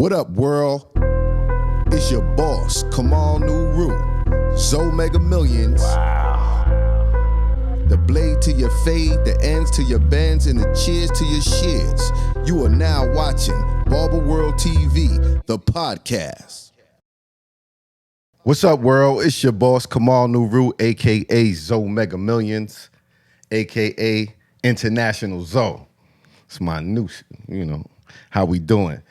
What up, world? It's your boss, Kamal Nuru, Zo Mega Millions. Wow. The blade to your fade, the ends to your bends, and the cheers to your shears. You are now watching Barber World TV, the podcast. What's up, world? It's your boss, Kamal Nuru, a.k.a. Zo Mega Millions, a.k.a. International Zo. It's my new, how we doing.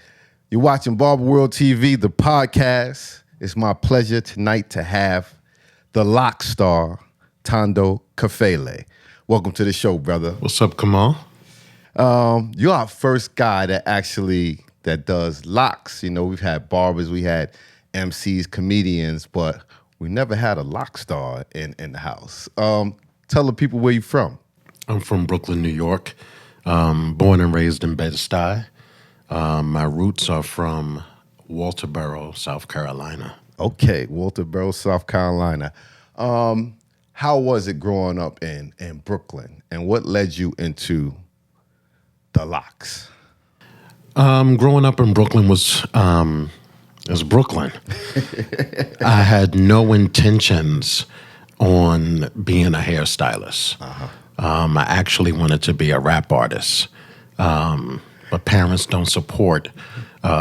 You're watching Barber World TV, the podcast. It's my pleasure tonight to have the lock star, Thondo Kafele. Welcome to the show, brother. What's up, Kamal? You're our first guy that does locks. You know, we've had barbers, we had MCs, comedians, but we never had a lock star in the house. Tell the people where you're from. I'm from Brooklyn, New York. Born and raised in Bed-Stuy. My roots are from Walterboro, South Carolina. Okay, Walterboro, South Carolina. How was it growing up in Brooklyn, and what led you into the locks? Growing up in Brooklyn was Brooklyn. I had no intentions on being a hairstylist. I actually wanted to be a rap artist. But parents don't support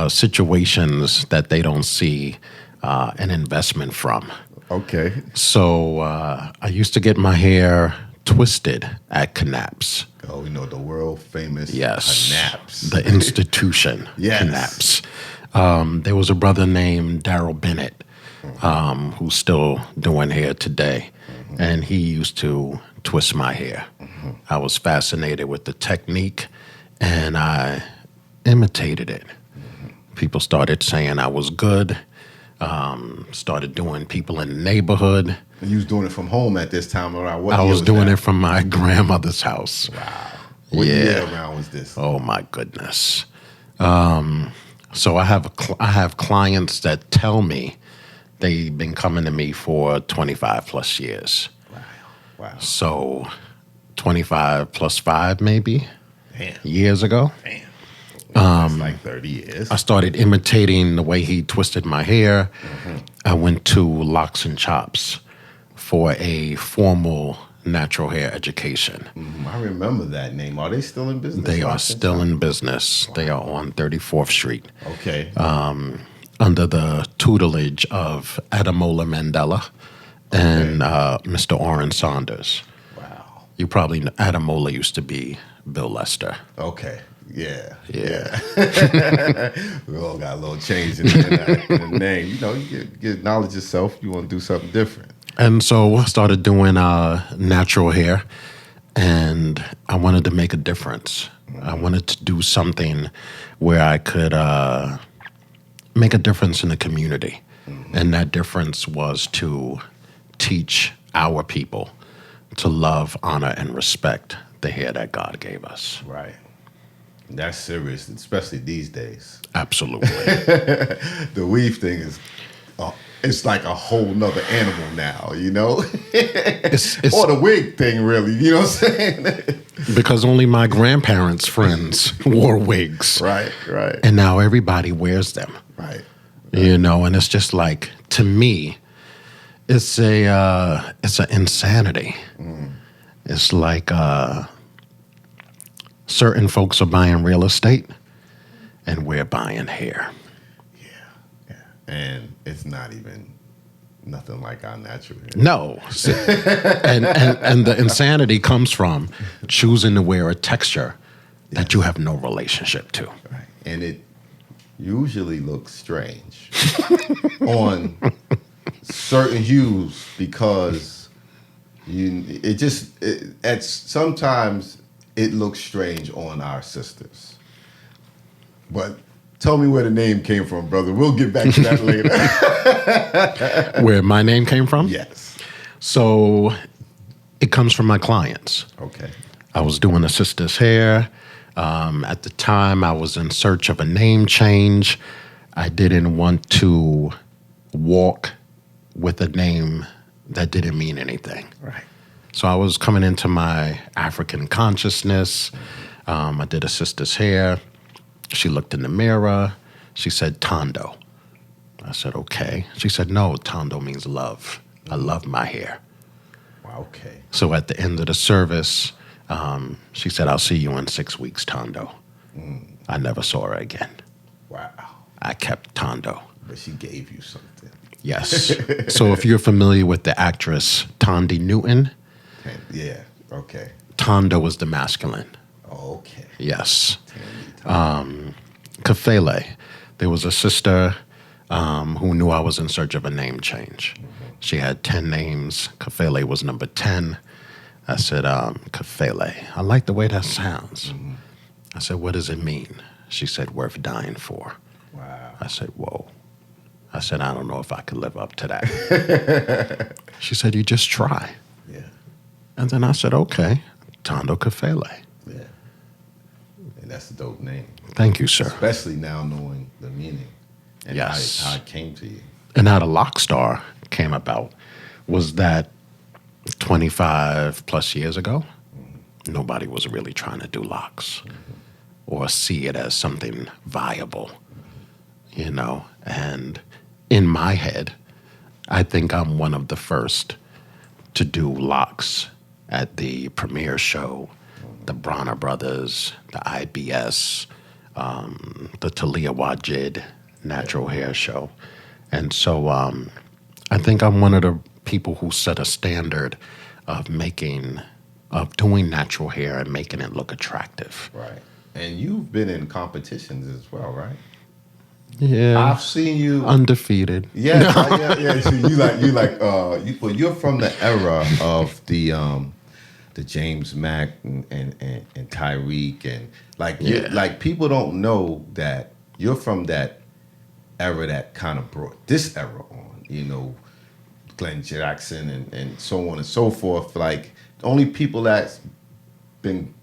situations that they don't see an investment from. Okay. So I used to get my hair twisted at Knapp's. Oh, we know the world famous Knapp's. The institution, Yes. Knapp's. There was a brother named Daryl Bennett who's still doing hair today, and he used to twist my hair. I was fascinated with the technique, and I imitated it. People started saying I was good, started doing people in the neighborhood. And you was doing it from home at this time, or what? I was doing it from my grandmother's house. Wow. What year around was this? Oh, my goodness. So I have clients that tell me they've been coming to me for 25 plus years. Wow. So 25 plus 5 maybe. Damn. Years ago. Damn. That's like 30 years. I started imitating the way he twisted my hair. I went to Locks and Chops for a formal natural hair education. I remember that name. Are they still in business? They are still in business. Wow. They are on 34th Street. Okay. Under the tutelage of Ademola Mandela and Mr. Orrin Saunders. Wow. You probably know Ademola used to be Bill Lester. Okay. Yeah. Yeah. We all got a little change in the name. You acknowledge yourself. You want to do something different. And so I started doing natural hair, and I wanted to make a difference. I wanted to do something where I could make a difference in the community. And that difference was to teach our people to love, honor, and respect the hair that God gave us. Right. That's serious, especially these days. Absolutely. The weave thing is, it's like a whole nother animal now, It's or the wig thing, really, you know what I'm saying? Because only my grandparents' friends wore wigs. Right. And now everybody wears them. Right. And it's just like, to me, it's an insanity. It's like certain folks are buying real estate, and we're buying hair. Yeah. And it's not even nothing like our natural hair. No. and the insanity comes from choosing to wear a texture that you have no relationship to. Right. And it usually looks strange on certain hues because sometimes it looks strange on our sisters. But tell me where the name came from, brother. We'll get back to that later. Where my name came from? Yes. So it comes from my clients. Okay. I was doing a sister's hair. At the time, I was in search of a name change. I didn't want to walk with a name that didn't mean anything. Right. So I was coming into my African consciousness. I did a sister's hair. She looked in the mirror. She said, Thondo. I said, okay. She said, no, Thondo means love. I love my hair. Wow, okay. So at the end of the service, she said, I'll see you in 6 weeks, Thondo. I never saw her again. Wow. I kept Thondo. But she gave you something. Yes. So if you're familiar with the actress Thandie Newton, Yeah, okay. Thondo was the masculine. Okay. Yes. Kafele. There was a sister who knew I was in search of a name change. She had 10 names. Kafele was number 10. I said, Kafele. I like the way that sounds. I said, what does it mean? She said, worth dying for. Wow. I said, whoa. I said, I don't know if I could live up to that. She said, you just try. Yeah. And then I said, okay, Thondo Kafele. Yeah. And that's a dope name. Thank you, sir. Especially now knowing the meaning and Yes. how it came to you. And how the Lockstar came about was that 25 plus years ago, nobody was really trying to do locks or see it as something viable, you know. And in my head, I think I'm one of the first to do locks at the premiere show, the Bronner Brothers, the IBS, the Talia Wajid natural hair show. And so I think I'm one of the people who set a standard of doing natural hair and making it look attractive. Right. And you've been in competitions as well, right? Yeah. I've seen you Undefeated. Yeah. So you're from the era of the James Mack and Tyreek and like people don't know that you're from that era that kind of brought this era on, you know, Glenn Jackson and so on and so forth. Like the only people that's been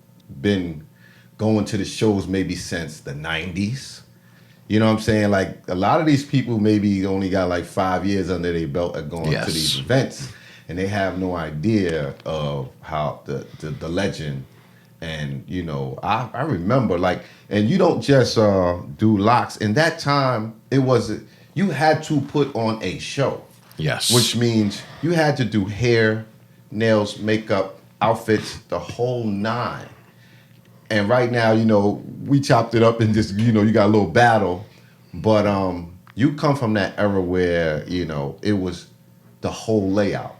going to the shows maybe since the 90s. You know what I'm saying? Like a lot of these people maybe only got like 5 years under their belt at going to these events, and they have no idea of how the legend. And you know, I remember like, and you don't just do locks. In that time, you had to put on a show. Yes. Which means you had to do hair, nails, makeup, outfits, the whole nine. And right now, you know, we chopped it up and just, you know, you got a little battle. But you come from that era where, you know, it was the whole layout,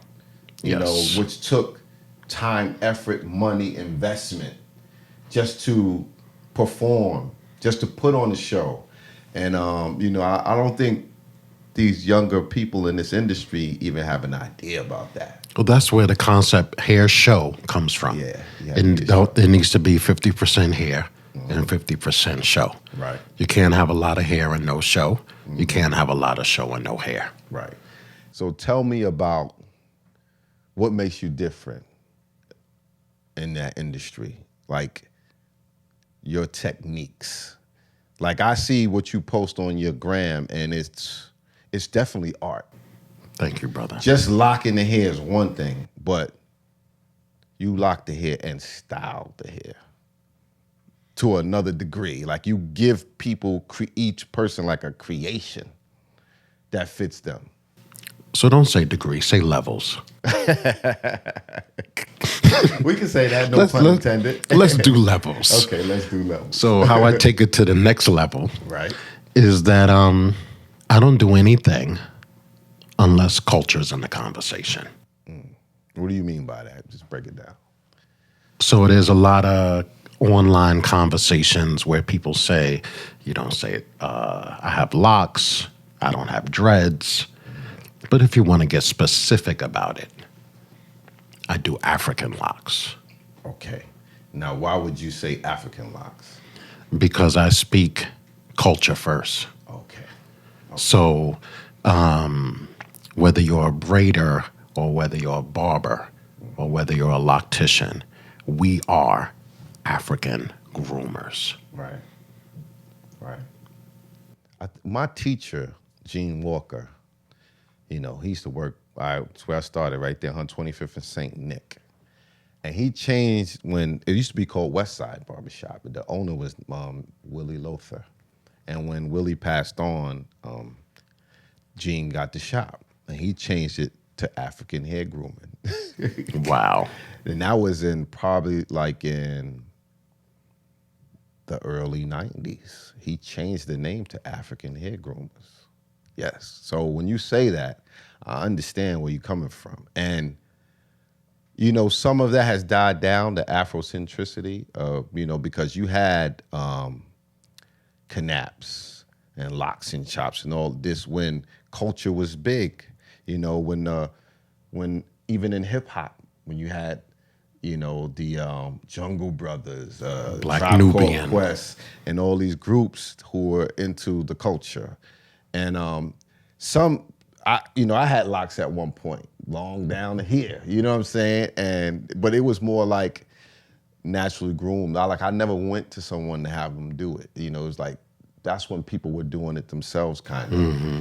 you know, which took time, effort, money, investment just to perform, just to put on the show. And, you know, I don't think these younger people in this industry even have an idea about that. Well, that's where the concept hair show comes from. Yeah. And it needs to be 50% hair and 50% show. Right. You can't have a lot of hair and no show. You can't have a lot of show and no hair. Right. So tell me about what makes you different in that industry, like your techniques. Like I see what you post on your gram, and it's definitely art. Thank you, brother. Just locking the hair is one thing, but you lock the hair and style the hair to another degree. Like you give people, each person like a creation that fits them. So don't say degree, say levels. We can say that, no pun intended. Let's do levels. Okay, let's do levels. So how I take it to the next level right. is that I don't do anything unless culture's in the conversation. What do you mean by that? Just break it down. So there's a lot of online conversations where people say, you don't say, I have locks, I don't have dreads. But if you want to get specific about it, I do African locks. Okay. Now, why would you say African locks? Because I speak culture first. Okay. So whether you're a braider or whether you're a barber or whether you're a loctician, we are African groomers. Right. My teacher, Gene Walker, you know, he used to work, that's where I started, right there on 25th and St. Nick. And he changed when, it used to be called West Side Barbershop, but the owner was Willie Lothar. And when Willie passed on, Gene got the shop, and he changed it to African hair grooming. Wow. And that was in probably like in the early 90s. He changed the name to African hair groomers. Yes. So when you say that, I understand where you're coming from. And, you know, some of that has died down, the Afrocentricity, you know, because you had knaps and locks and chops and all this when culture was big. You know, when even in hip hop, when you had, you know, the Jungle Brothers, Black Tribe Called Nubian. Quest, and all these groups who were into the culture. And I had locks at one point, long down to here, you know what I'm saying? But it was more like naturally groomed. I never went to someone to have them do it. You know, it was like, that's when people were doing it themselves, kind of. Mm-hmm.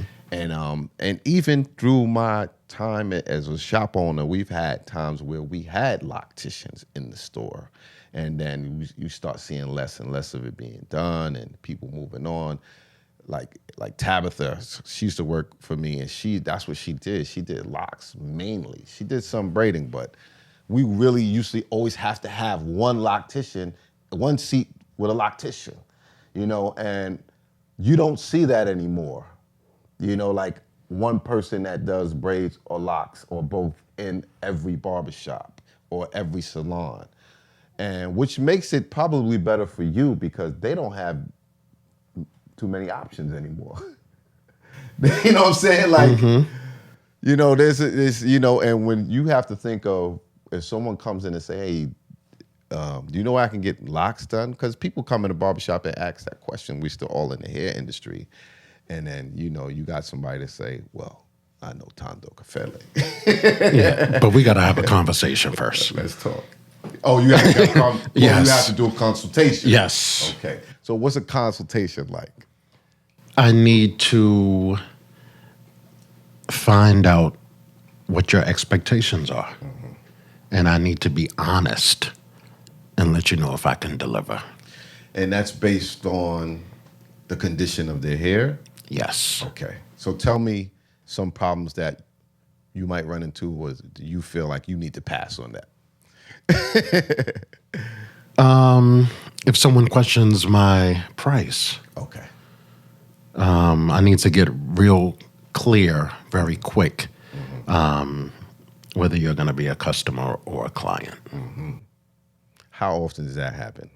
And even through my time as a shop owner, we've had times where we had locticians in the store, and then you start seeing less and less of it being done, and people moving on. Like Tabitha, she used to work for me, and that's what she did. She did locks mainly. She did some braiding, but we really usually always have to have one loctician, one seat with a loctician, you know, and you don't see that anymore. You know, like one person that does braids or locks or both in every barbershop or every salon. And which makes it probably better for you because they don't have too many options anymore. You know what I'm saying? Like, you know, there's, you know, and when you have to think of, if someone comes in and say, hey, do you know where I can get locks done? Because people come in the barbershop and ask that question. We're still all in the hair industry. And then, you know, you got somebody to say, well, I know Thondo Kafele. Yeah, but we got to have a conversation first. Let's talk. Oh, you have to, yes. You have to do a consultation. Yes. Okay. So what's a consultation like? I need to find out what your expectations are. Mm-hmm. And I need to be honest and let you know if I can deliver. And that's based on the condition of their hair? Yes. Okay. So tell me some problems that you might run into, or do you feel like you need to pass on that? If someone questions my price, okay, I need to get real clear very quick, whether you're going to be a customer or a client. Mm-hmm. How often does that happen?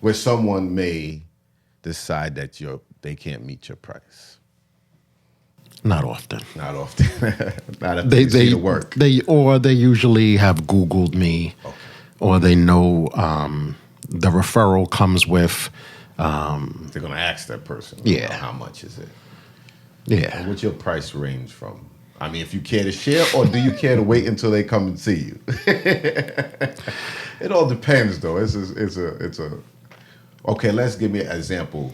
Where someone may decide that they can't meet your price? Not often. Not often. Not if they see the work. They usually have Googled me, okay, or they know the referral comes with. They're gonna ask that person. Yeah. How much is it? Yeah. And what's your price range from? I mean, if you care to share, or do you care to wait until they come and see you? It all depends, though. It's a. Okay, let's give me an example.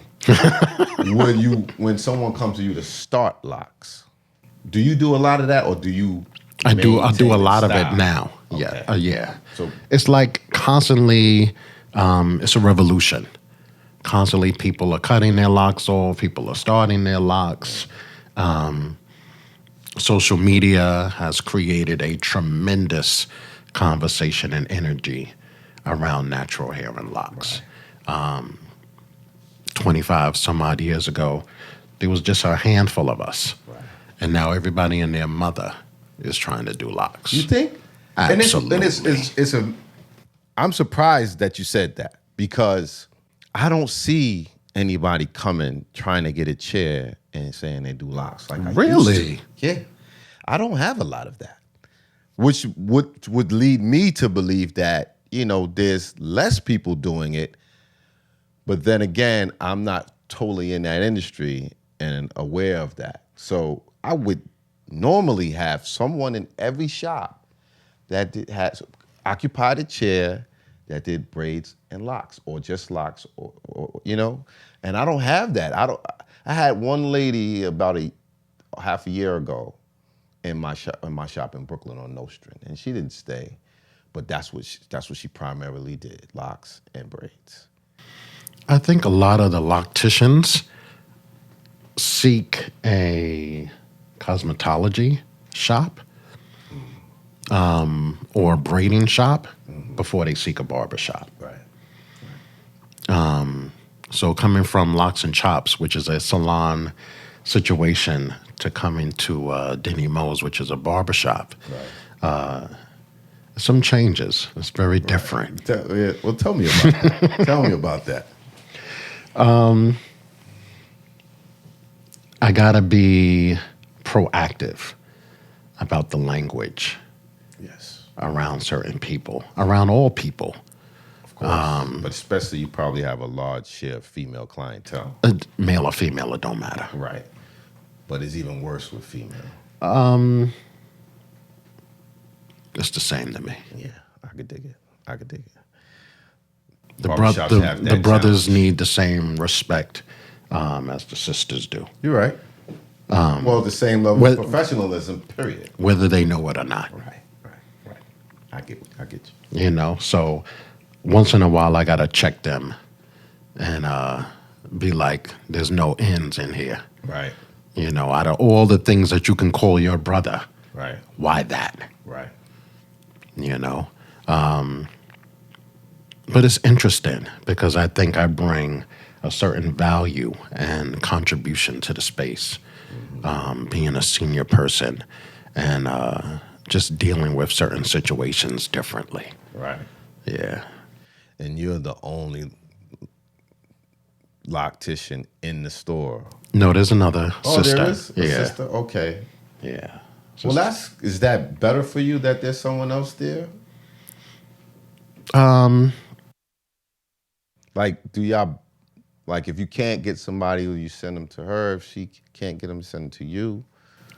When someone comes to you to start locks, do you do a lot of that, or do you? I do a lot of it now. Okay. Yeah. So it's like constantly, it's a revolution. Constantly, people are cutting their locks off. People are starting their locks. Social media has created a tremendous conversation and energy around natural hair and locks. Right. 25 some odd years ago, there was just a handful of us. Right. And now everybody and their mother is trying to do locks. You think? Absolutely. I'm surprised that you said that, because I don't see anybody coming trying to get a chair and saying they do locks like I really used to. Yeah. I don't have a lot of that, which would lead me to believe that, you know, there's less people doing it. But then again, I'm not totally in that industry and aware of that. So I would normally have someone in every shop that has occupied a chair that did braids and locks, or just locks, or you know. And I don't have that. I had one lady about half a year ago in my shop in Brooklyn on Nostrand, and she didn't stay, but that's what she primarily did: locks and braids. I think a lot of the locticians seek a cosmetology shop or a braiding shop before they seek a barber shop. Right. So coming from Locks and Chops, which is a salon situation, to coming to Denny Mo's, which is a barber shop, some changes. It's very different. Well, tell me about that. Tell me about that. I gotta be proactive about the language Yes, around certain people, around all people. of course. But especially, you probably have a large share of female clientele. Male or female, it don't matter. Right. But it's even worse with female. It's the same to me. Yeah, I could dig it. I could dig it. The, Barbershops have that the brothers challenge. need the same respect as the sisters do, You're right. Well, the same level well- of professionalism, period. whether they know it or not. Right. I get you. You know, so once in a while I gotta check them and be like, "There's no ends in here." Right. You know, out of all the things that you can call your brother, Right. why that? Right. You know, but it's interesting because I think I bring a certain value and contribution to the space, being a senior person and just dealing with certain situations differently. Right. Yeah. And you're the only loctician in the store. No, there's another Oh, sister. there is a Yeah. sister? Okay. Yeah. Well, is that better for you that there's someone else there? Like, do y'all, like, if you can't get somebody, will you send them to her? If she can't get them, send them to you?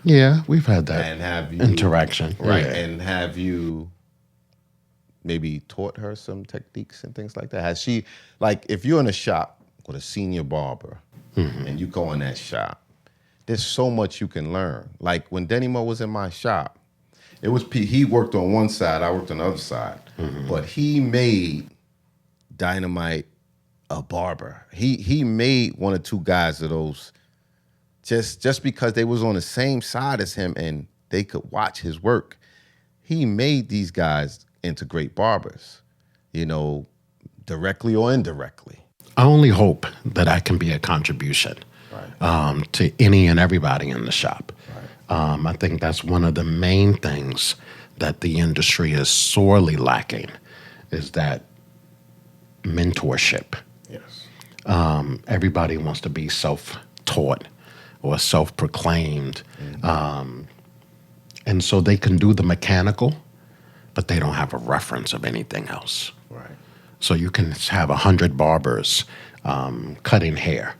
Yeah, we've had that And have you interaction. right? Yeah. And have you maybe taught her some techniques and things like that? Has she, like, if you're in a shop with a senior barber and you go in that shop, there's so much you can learn. Like when Denny Mo was in my shop, it was he worked on one side, I worked on the other side, but he made Dynamite a barber. He made one or two guys of those just because they was on the same side as him and they could watch his work. He made these guys into great barbers, you know, directly or indirectly. I only hope that I can be a contribution to any and everybody in the shop. I think that's one of the main things that the industry is sorely lacking is that mentorship. Yes. Everybody wants to be self-taught or self-proclaimed. And so they can do the mechanical, but they don't have a reference of anything else. Right. So you can have 100 barbers cutting hair,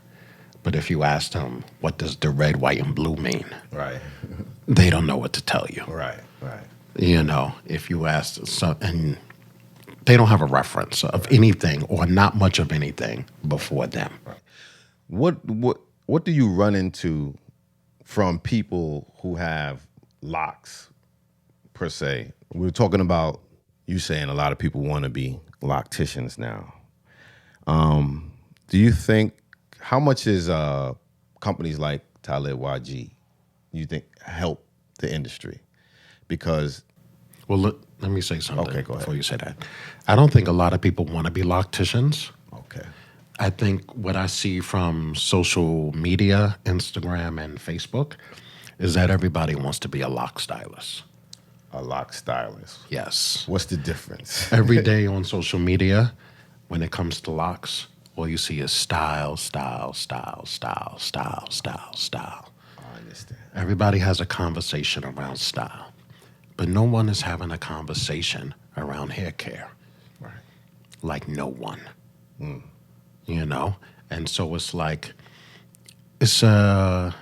but if you ask them, what does the red, white, and blue mean? Right. They don't know what to tell you. Right. You know, if you ask, and they don't have a reference of anything or not much of anything before them. What do you run into from people who have locks, per se? We were talking about you saying a lot of people want to be locticians now. Do you think, how much is companies like Talib YG, you think, help the industry? Because Well, let me say something Okay, go ahead. before you say that. I don't think a lot of people want to be locticians. okay, I think what I see from social media, Instagram and Facebook, is that everybody wants to be a lock stylist. a lock stylist. Yes. What's the difference? Every day on social media, when it comes to locks, all you see is style, style, style, style, style, style, style. I understand. Everybody has a conversation around style, but no one is having a conversation around hair care. Right. Like no one. You know? And so it's like, it's a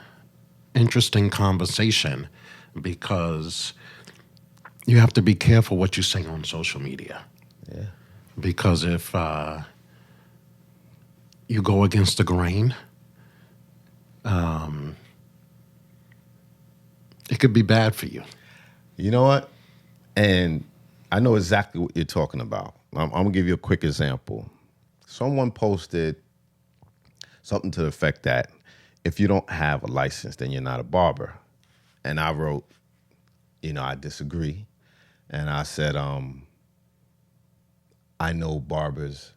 interesting conversation because you have to be careful what you say on social media. Yeah. Because if you go against the grain, it could be bad for you. You know what? And I know exactly what you're talking about. I'm going to give you a quick example. Someone posted something to the effect that if you don't have a license, then you're not a barber. And I wrote, I disagree. And I said, I know barbers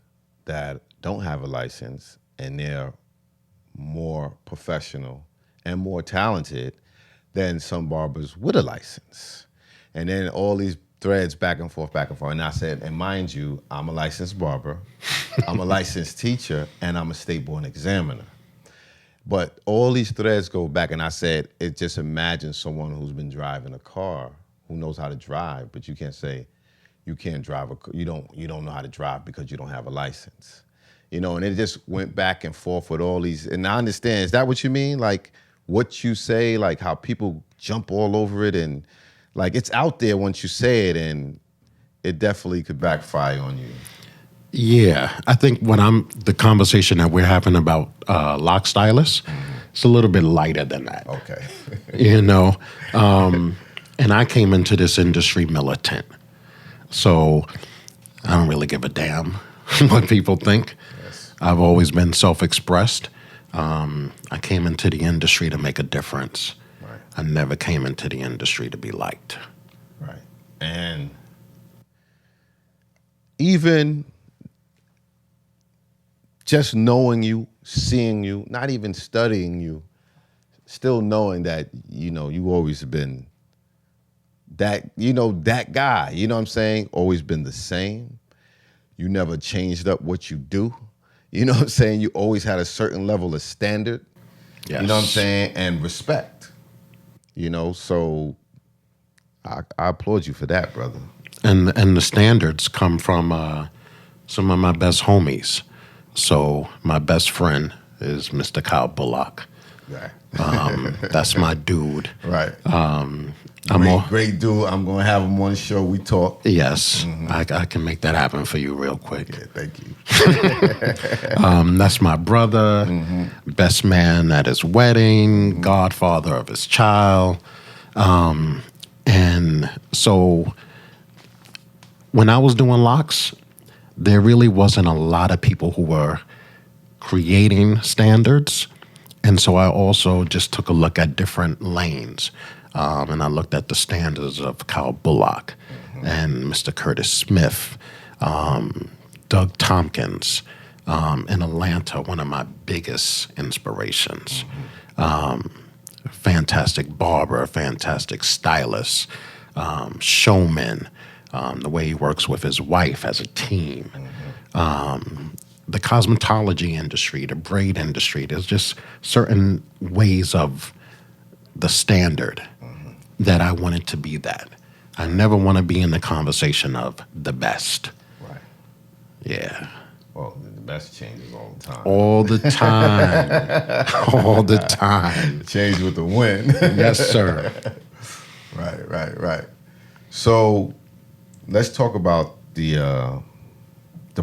that don't have a license and they're more professional and more talented than some barbers with a license. And then all these threads back and forth. And I said, and mind you, I'm a licensed barber, I'm a licensed teacher, and I'm a state board examiner. But all these threads go back, and I said, it just imagine someone who's been driving a car, who knows how to drive, but you can't say you can't drive you don't know how to drive because you don't have a license. And it just went back and forth with all these, and I understand, is that what you mean? Like what you say, like how people jump all over it, and like it's out there once you say it, and it definitely could backfire on you. Yeah, I think the conversation that we're having about lock stylists, it's a little bit lighter than that. Okay. And I came into this industry militant, so I don't really give a damn what people think. Yes. I've always been self-expressed. I came into the industry to make a difference. Right. I never came into the industry to be liked. Right. And even just knowing you, seeing you, not even studying you, still knowing that, you always been that, that guy, you know what I'm saying? Always been the same. You never changed up what you do. You know what I'm saying? You always had a certain level of standard. Yes. You know what I'm saying? And respect. So I applaud you for that, brother. And the standards come from some of my best homies. So my best friend is Mr. Kyle Bullock. Right. That's my dude. Right. Great dude. I'm going to have him on the show. We talk. Yes. Mm-hmm. I can make that happen for you real quick. Yeah, thank you. That's my brother, best man at his wedding, godfather of his child. And so when I was doing locks, there really wasn't a lot of people who were creating standards. And so I also just took a look at different lanes. And I looked at the standards of Kyle Bullock and Mr. Curtis Smith, Doug Tompkins, in Atlanta, one of my biggest inspirations. Fantastic barber, fantastic stylist, showman, the way he works with his wife as a team. The cosmetology industry, the braid industry, there's just certain ways of the standard that I wanted to be that. I never want to be in the conversation of the best. Right. Yeah. Well, the best changes all the time. All the time. All the time. Change with the wind. Yes, sir. Right. So let's talk about the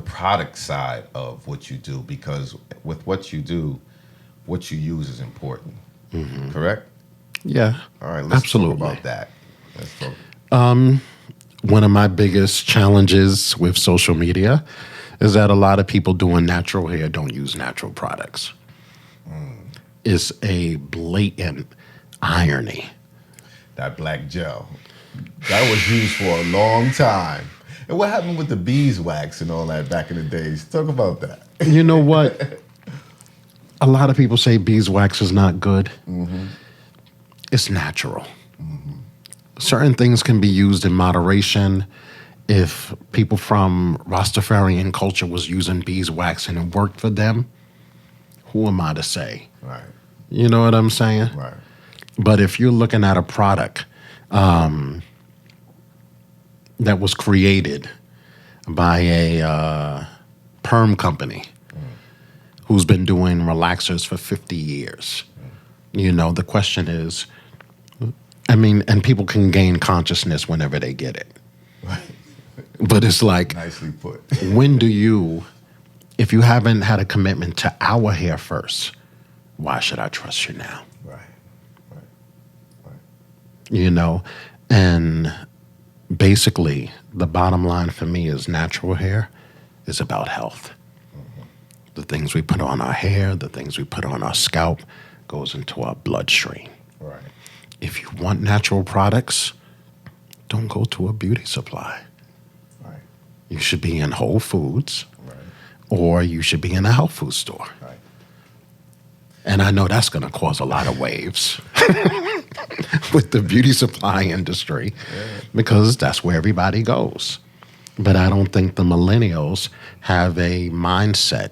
product side of what you do, because with what you do, what you use is important. Correct? Yeah. All right, let's absolutely talk about that. Let's talk. One of my biggest challenges with social media is that a lot of people doing natural hair don't use natural products. It's a blatant irony. That black gel, that was used for a long time. And what happened with the beeswax and all that back in the days? Talk about that. You know what? A lot of people say beeswax is not good. It's natural. Certain things can be used in moderation. If people from Rastafarian culture was using beeswax and it worked for them, who am I to say? Right. You know what I'm saying? Right. But if you're looking at a product that was created by a perm company who's been doing relaxers for 50 years, the question is, and people can gain consciousness whenever they get it. Right. But it's like, nicely put. When do you, if you haven't had a commitment to our hair first, why should I trust you now? Right. And basically, the bottom line for me is natural hair is about health. The things we put on our hair, the things we put on our scalp goes into our bloodstream. Right. If you want natural products, don't go to a beauty supply. Right. You should be in Whole Foods, Right. or you should be in a health food store. Right. And I know that's going to cause a lot of waves with the beauty supply industry, because that's where everybody goes. But I don't think the millennials have a mindset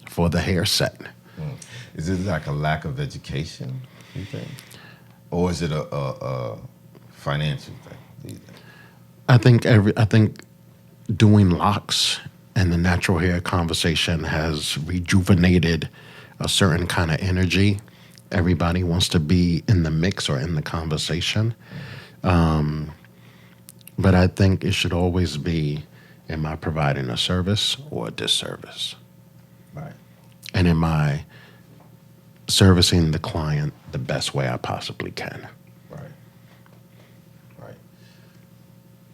for the hair set. Is it like a lack of education, you think? Or is it a financial thing, do you think? I think doing locks and the natural hair conversation has rejuvenated a certain kind of energy. Everybody wants to be in the mix or in the conversation. But I think it should always be, am I providing a service or a disservice? Right. And am I servicing the client the best way I possibly can? Right. Right.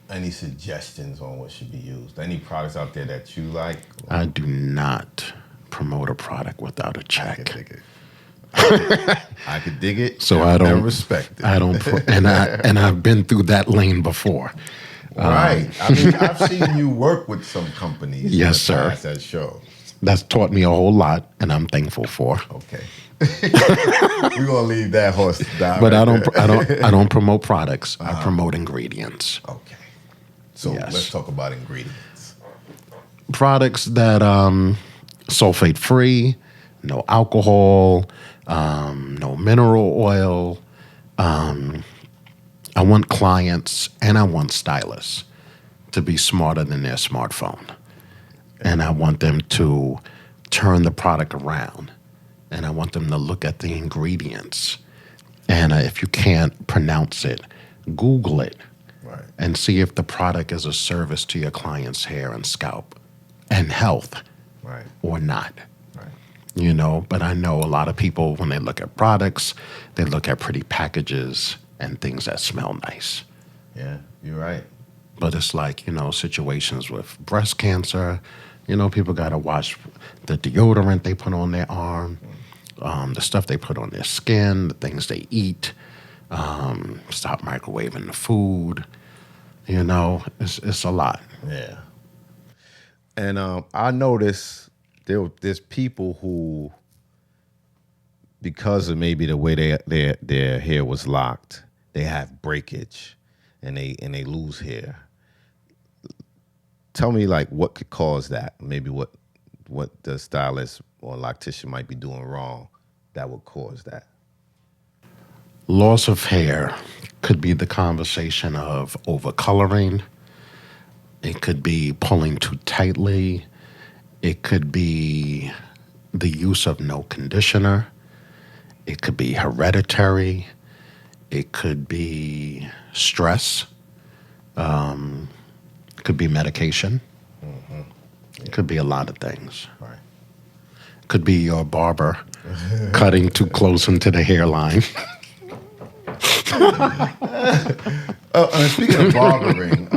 Any suggestions on what should be used? Any products out there that you like? I do not promote a product without a I check. could dig it. I could dig it. So and, I don't and respect it. I don't, and I've been through that lane before. Right. I mean, I've seen you work with some companies. Yes, sir. That shows. That's taught me a whole lot, and I'm thankful for. Okay. We're gonna leave that horse down. But right I don't promote products. I promote ingredients. Okay. So Yes. let's talk about ingredients. Products that sulfate free, no alcohol, no mineral oil. I want clients and I want stylists to be smarter than their smartphone. And I want them to turn the product around. And I want them to look at the ingredients. And if you can't pronounce it, Google it. Right. And see if the product is a service to your client's hair and scalp and health, Right. or not. Right. You know, but I know a lot of people, when they look at products, they look at pretty packages and things that smell nice. Yeah, you're right. But it's like, you know, situations with breast cancer, you know, people got to watch the deodorant they put on their arm, the stuff they put on their skin, the things they eat, stop microwaving the food. You know, it's a lot. Yeah. And I noticed there's people who, because of maybe the way their hair was locked, they have breakage, and they lose hair. Tell me, like, what could cause that? Maybe what the stylist or loctician might be doing wrong that would cause that. Loss of hair could be the conversation of overcoloring. It could be pulling too tightly. It could be the use of no conditioner. It could be hereditary. It could be stress. It could be medication. Mm-hmm. Yeah. It could be a lot of things. Right. It could be your barber cutting too close into the hairline. Speaking of barbering,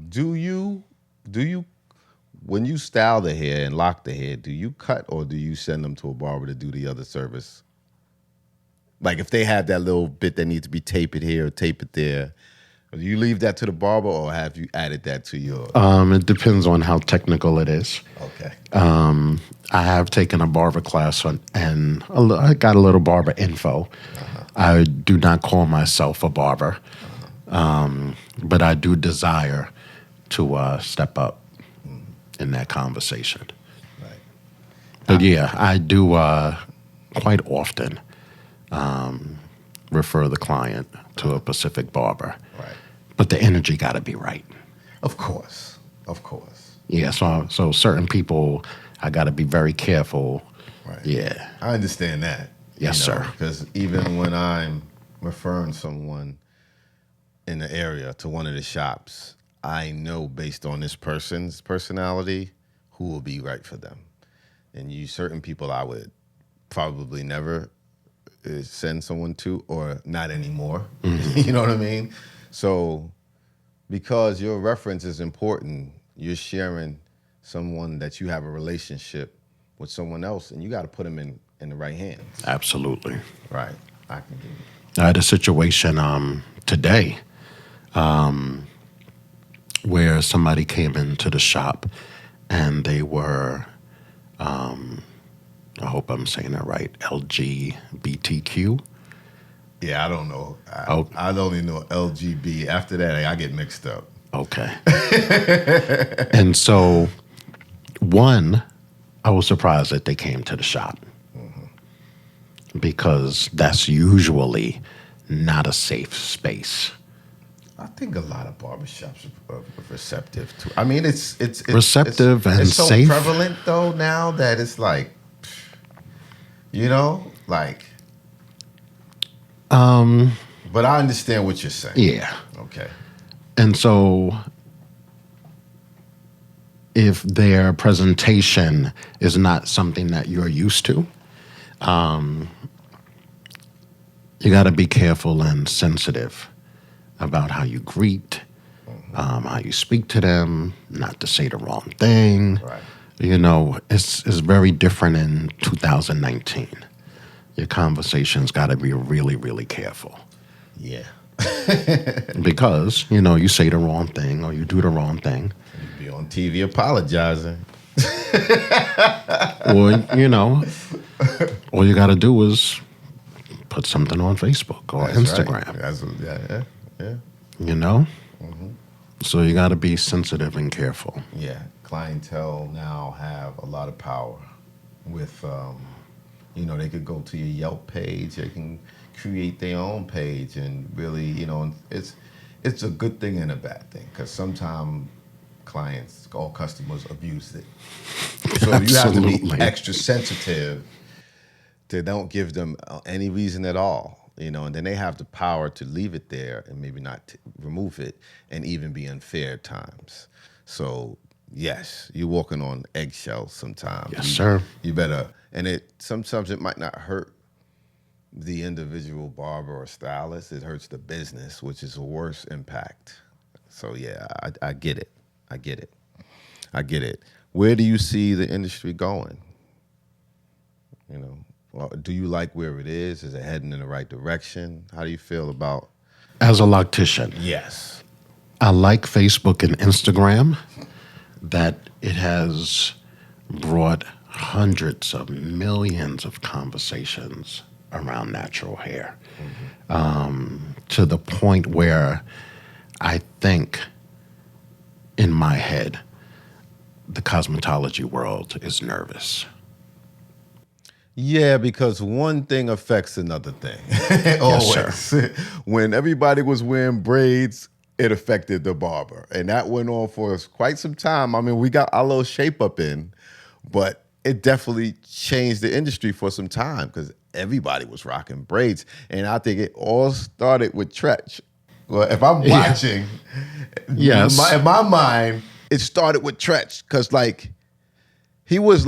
do you when you style the hair and lock the hair, do you cut or do you send them to a barber to do the other service? Like if they have that little bit that needs to be tapered here or tape it there, do you leave that to the barber or have you added that to your? It depends on how technical it is. Okay. I have taken a barber class and I got a little barber info. I do not call myself a barber, but I do desire to step up in that conversation. Right. But yeah, I do quite often refer the client to a specific barber. Right. But the energy got to be right. Of course. Of course. Yeah, so certain people, I got to be very careful. Right. Yeah. I understand that. Yes, sir. Because even when I'm referring someone in the area to one of the shops, I know based on this person's personality who will be right for them. And certain people I would probably never send someone to, or not anymore. Mm-hmm. You know what I mean? So because your reference is important, you're sharing someone that you have a relationship with someone else, and you got to put them in in the right hands. Absolutely. Right. I can get it. I had a situation today where somebody came into the shop and they were, I hope I'm saying it right, LGBTQ. Yeah, I don't know. Oh. I only know LGB. After that, I get mixed up. Okay. And so, one, I was surprised that they came to the shop because that's usually not a safe space. I think a lot of barbershops are receptive to. I mean, it's Receptive and it's so safe. prevalent though now that it's like, like. But I understand what you're saying. Yeah. Okay. And so, if their presentation is not something that you're used to, you got to be careful and sensitive about how you greet, how you speak to them, not to say the wrong thing. Right. It's very different in 2019. Your conversations got to be really, really careful. Yeah. Because, you say the wrong thing or you do the wrong thing. You'd be on TV apologizing. Or, all you got to do is put something on Facebook or That's Instagram. Right. Yeah. So you got to be sensitive and careful. Yeah. Clientele now have a lot of power with, they could go to your Yelp page. They can create their own page and really, it's a good thing and a bad thing because sometimes clients or customers abuse it. So you have to be extra sensitive to don't give them any reason at all, and then they have the power to leave it there and maybe not remove it and even be unfair at times. So yes, you're walking on eggshells sometimes. Yes, sir. You better, and sometimes it might not hurt the individual barber or stylist. It hurts the business, which is a worse impact. So yeah, I get it. I get it. Where do you see the industry going? Do you like where it is? Is it heading in the right direction? How do you feel about? As a loctician, Yes, I like Facebook and Instagram that it has brought hundreds of millions of conversations around natural hair, to the point where I think in my head the cosmetology world is nervous. Yeah, because one thing affects another thing. Yes, sir. When everybody was wearing braids, it affected the barber. And that went on for quite some time. I mean, we got our little shape up in, but it definitely changed the industry for some time because everybody was rocking braids. And I think it all started with Tretch. Well, if I'm watching, yes, in my mind, it started with Tretch because, he was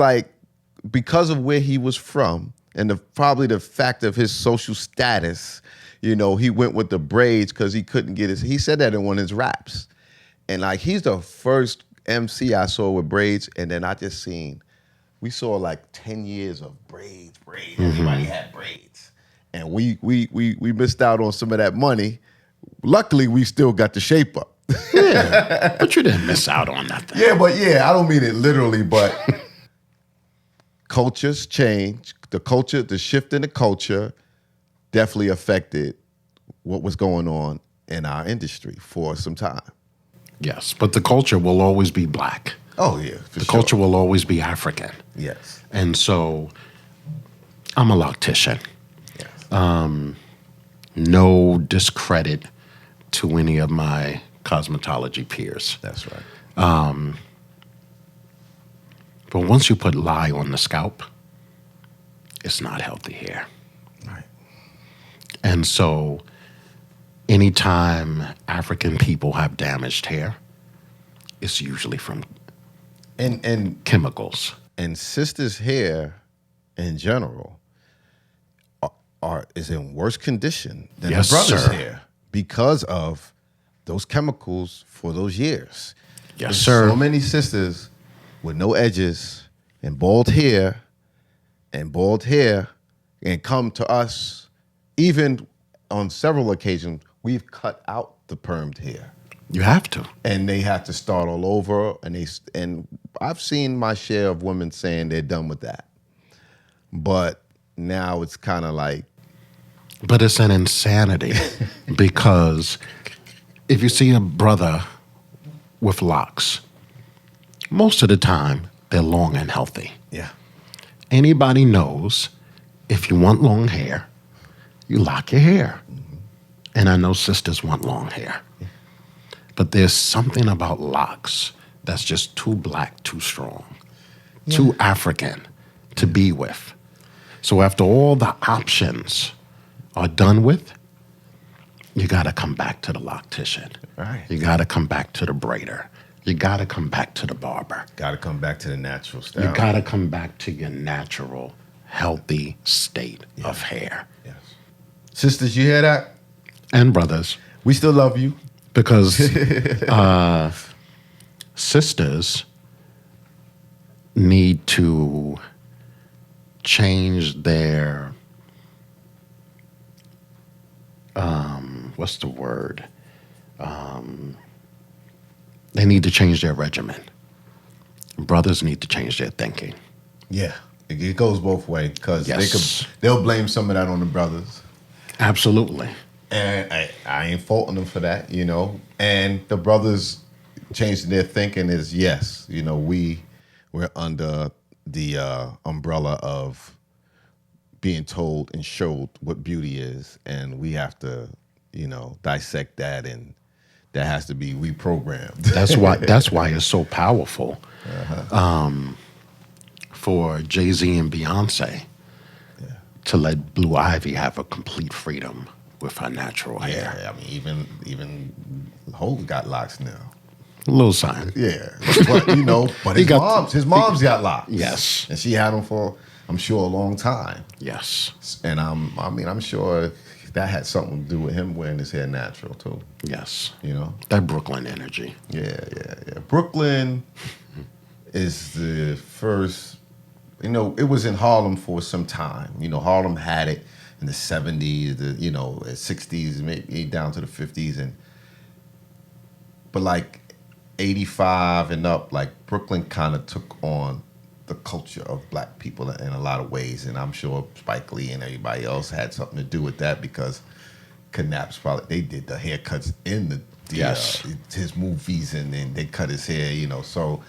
because of where he was from and probably the fact of his social status, he went with the braids because he couldn't get he said that in one of his raps. And he's the first MC I saw with braids. And then we saw 10 years of braids. Mm-hmm. Everybody had braids. And we missed out on some of that money. Luckily, we still got the shape up. Yeah, but you didn't miss out on nothing. I don't mean it literally, but cultures change. The shift in the culture definitely affected what was going on in our industry for some time. Yes, but the culture will always be black. Oh, yeah, for the sure. culture will always be African. Yes. And so I'm a loctician. Yes. No discredit to any of my cosmetology peers. That's right. But once you put lye on the scalp, it's not healthy hair. Right. And so anytime African people have damaged hair, it's usually from and chemicals. And sisters' hair in general is in worse condition than Yes, the brother's sir. hair because of those chemicals for those years. Yes, There's sir. so many sisters with no edges and bald hair and bald hair and come to us. Even on several occasions, we've cut out the permed hair. You have to. And they have to start all over. And I've seen my share of women saying they're done with that. But now it's kind of like. But it's an insanity because if you see a brother with locks, most of the time they're long and healthy. Yeah. Anybody knows if you want long hair, you lock your hair. Mm-hmm. And I know sisters want long hair. Yeah. But there's something about locks that's just too black, too strong, too African to be with. So after all the options are done with, you got to come back to the loctician. Right. You got to come back to the braider. You got to come back to the barber. Got to come back to the natural style. You got to come back to your natural, healthy state of hair. Yes. Sisters, you hear that? And brothers. We still love you. Because sisters need to change their, what's the word? They need to change their regimen. Brothers need to change their thinking. Yeah, it goes both ways because yes. they'll blame some of that on the brothers. Absolutely. And I ain't faulting them for that, you know. And the brothers changing their thinking is, yes, you know, we're under the umbrella of being told and showed what beauty is, and we have to, you know, dissect that, and that has to be reprogrammed. That's why it's so powerful for Jay-Z and Beyonce to let Blue Ivy have a complete freedom with her natural hair. Yeah, I mean, even Hope got locks now. A little sign. Yeah, but you know, but his mom's got locks. Yes, and she had them for, I'm sure, a long time. Yes, and I'm sure that had something to do with him wearing his hair natural too. Yes, you know that Brooklyn energy. Yeah. Brooklyn is the first. You know, it was in Harlem for some time. You know, Harlem had it in the 70s, the 60s, maybe down to the 50s, but like 85 and up, like Brooklyn kind of took on the culture of black people in a lot of ways, and I'm sure Spike Lee and everybody else had something to do with that because Knapp's probably, they did the haircuts in his movies, and then they cut his hair, you know. So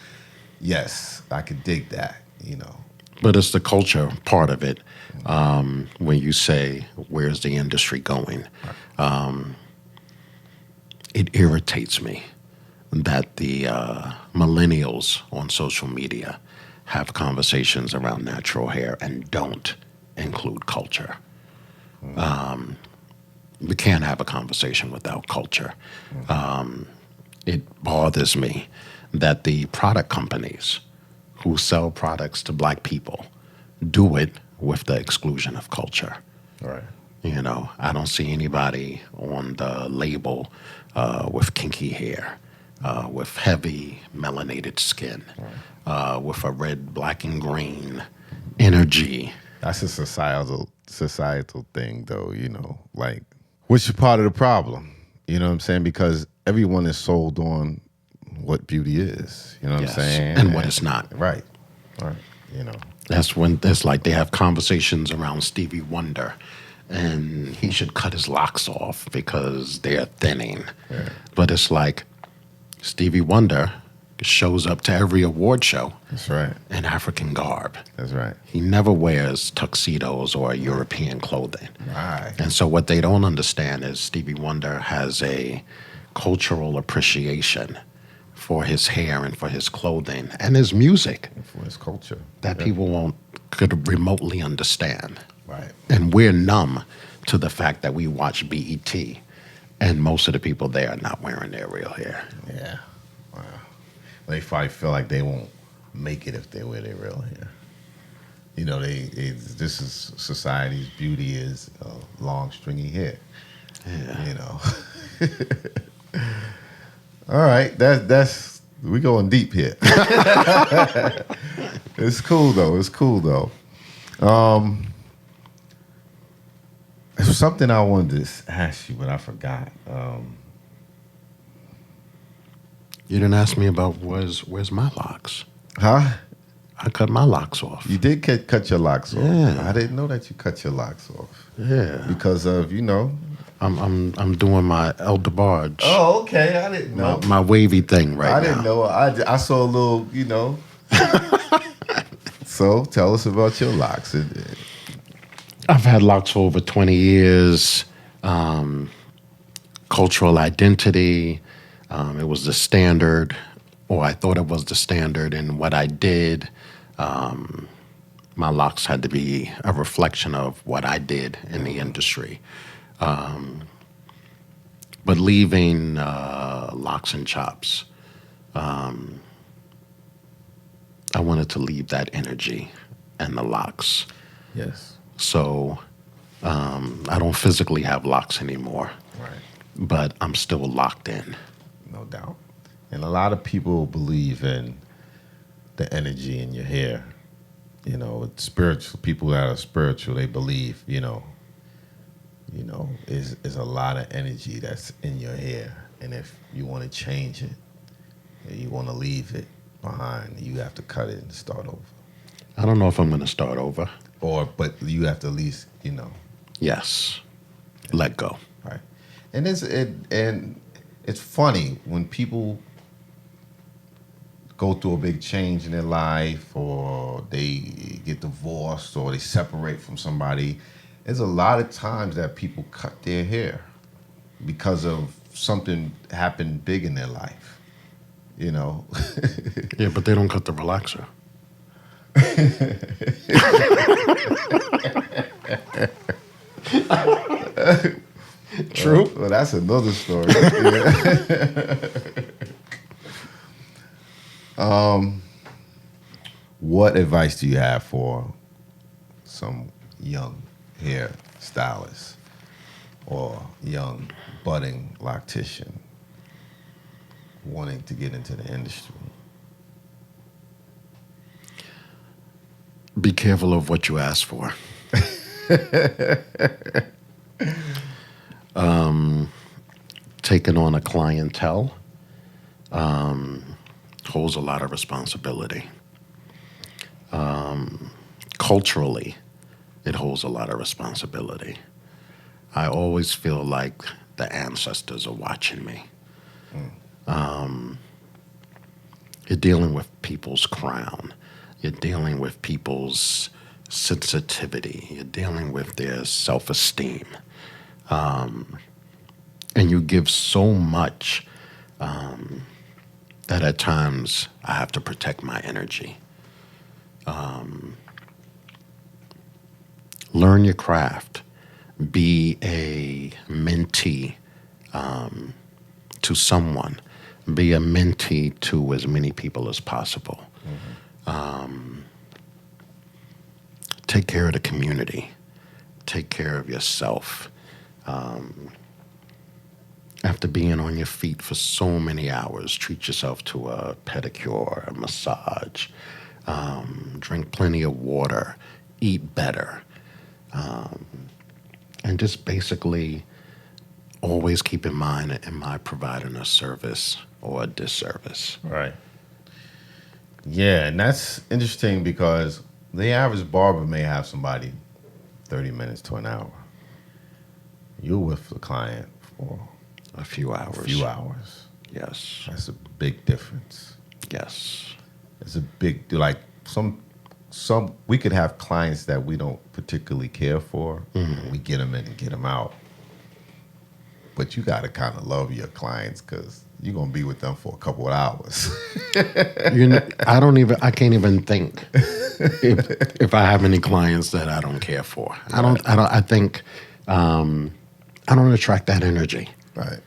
yes, I could dig that, you know. But it's the culture part of it. When you say, where's the industry going? It irritates me that the millennials on social media have conversations around natural hair and don't include culture. We can't have a conversation without culture. It bothers me that the product companies who sell products to black people do it with the exclusion of culture. Right. You know, I don't see anybody on the label with kinky hair, with heavy melanated skin, with a red, black, and green energy. That's a societal thing, though, you know, like, which is part of the problem, you know what I'm saying? Because everyone is sold on what beauty is, you know what I'm saying? And what it's not. Right, you know. That's when it's like they have conversations around Stevie Wonder, and he should cut his locks off because they're thinning. Yeah. But it's like Stevie Wonder shows up to every award show. That's right. In African garb. That's right. He never wears tuxedos or European clothing. Right. And so what they don't understand is Stevie Wonder has a cultural appreciation for his hair and for his clothing and his music. And for his culture. That people could remotely understand. Right. And we're numb to the fact that we watch BET and most of the people there are not wearing their real hair. Yeah. Wow. They probably feel like they won't make it if they wear their real hair. You know, this is society's beauty is long, stringy hair. Yeah. You know. All right, that's we going deep here. It's cool though. It was something I wanted to ask you, but I forgot. You didn't ask me about where's my locks. Huh? I cut my locks off. You did cut your locks off. Yeah. I didn't know that you cut your locks off. Yeah. Because of, I'm doing my El DeBarge. Oh, okay. I didn't know. My wavy thing right now. I didn't know. I saw a little, So tell us about your locks. I've had locks for over 20 years. Cultural identity. It was the standard, or I thought it was the standard in what I did. My locks had to be a reflection of what I did in the industry. But leaving locks and chops, I wanted to leave that energy and the locks. Yes. So I don't physically have locks anymore. Right. But I'm still locked in. No doubt. And a lot of people believe in the energy in your hair. It's spiritual. People that are spiritual, they believe, is a lot of energy that's in your hair. And if you want to change it, and you want to leave it behind, you have to cut it and start over. I don't know if I'm going to start over. But you have to at least, Yes. Let go. Right. And it's funny when people go through a big change in their life, or they get divorced, or they separate from somebody. There's a lot of times that people cut their hair because of something happened big in their life. Yeah, but they don't cut the relaxer. True. Well, that's another story. What advice do you have for some young hair stylist or young budding loctician wanting to get into the industry? Be careful of what you ask for. Taking on a clientele holds a lot of responsibility. Culturally, it holds a lot of responsibility. I always feel like the ancestors are watching me. You're dealing with people's crown. You're dealing with people's sensitivity. You're dealing with their self-esteem. And you give so much that at times I have to protect my energy. Learn your craft. Be a mentee to someone. Be a mentee to as many people as possible. Take care of the community. Take care of yourself. After being on your feet for so many hours, treat yourself to a pedicure, a massage, drink plenty of water, eat better, and just basically always keep in mind, am I providing a service or a disservice? Right. Yeah, and that's interesting because the average barber may have somebody 30 minutes to an hour. You're with the client for A few hours. a few hours. Yes. That's a big difference. Yes. It's a big, like some we could have clients that we don't particularly care for. And we get them in and get them out. But you got to kind of love your clients because you're going to be with them for a couple of hours. I can't even think if I have any clients that I don't care for. I think I don't attract that energy. Right.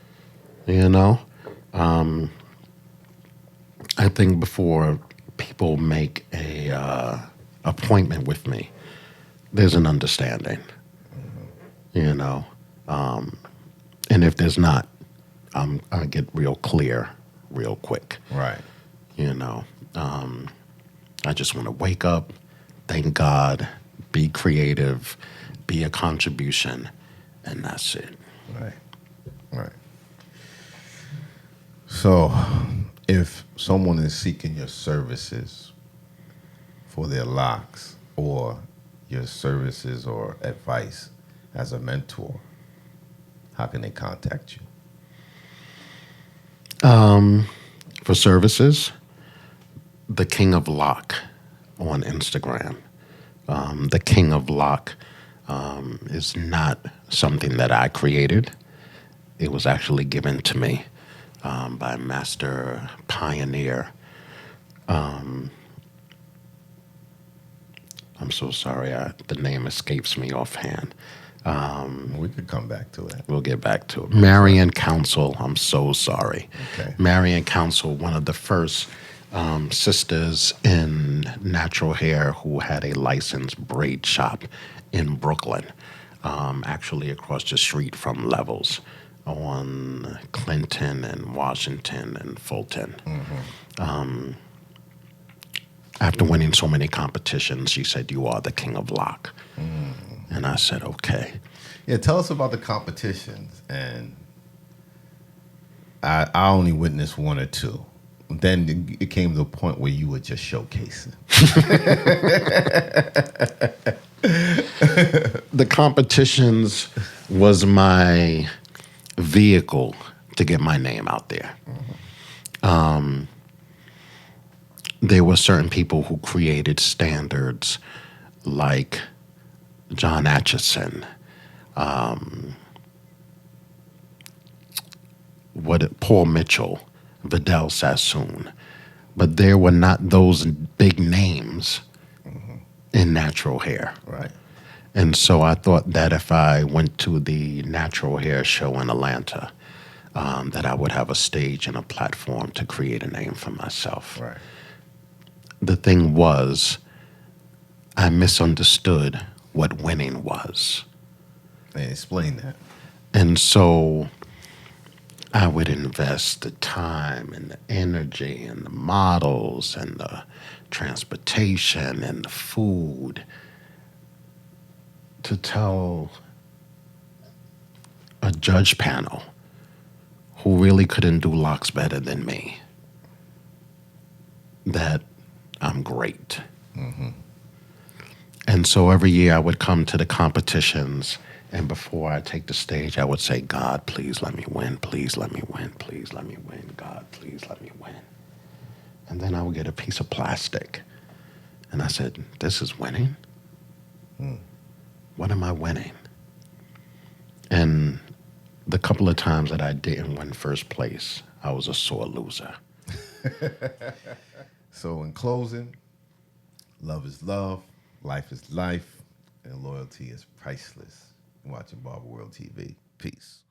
I think before people make a appointment with me, there's an understanding. And if there's not, I get real clear real quick. Right. I just want to wake up, thank God, be creative, be a contribution, and that's it. Right. Right. So, if someone is seeking your services for their locks or your services or advice as a mentor, how can they contact you? For services, the King of Lock on Instagram. The King of Lock is not something that I created. It was actually given to me by Master Pioneer. I'm so sorry, the name escapes me offhand. We could come back to it. We'll get back to it. Marian Council, I'm so sorry. Okay. Marian Council, one of the first sisters in natural hair who had a licensed braid shop in Brooklyn, actually across the street from Levels on Clinton and Washington and Fulton. After winning so many competitions, she said, "You are the King of Lock." And I said, okay. Yeah, tell us about the competitions. And I only witnessed one or two. Then it came to a point where you were just showcasing. The competitions was my vehicle to get my name out there. There were certain people who created standards like John Atchison, Paul Mitchell, Vidal Sassoon, but there were not those big names in natural hair. Right. And so I thought that if I went to the natural hair show in Atlanta, that I would have a stage and a platform to create a name for myself. Right. The thing was, I misunderstood what winning was. And explain that. And so I would invest the time and the energy and the models and the transportation and the food to tell a judge panel who really couldn't do locks better than me that I'm great. And so every year I would come to the competitions, and before I take the stage, I would say, "God, please let me win. Please let me win. Please let me win. God, please let me win." And then I would get a piece of plastic. And I said, "This is winning? What am I winning?" And the couple of times that I didn't win first place, I was a sore loser. So in closing, love is love, life is life, and loyalty is priceless. You're watching Barber World TV. Peace.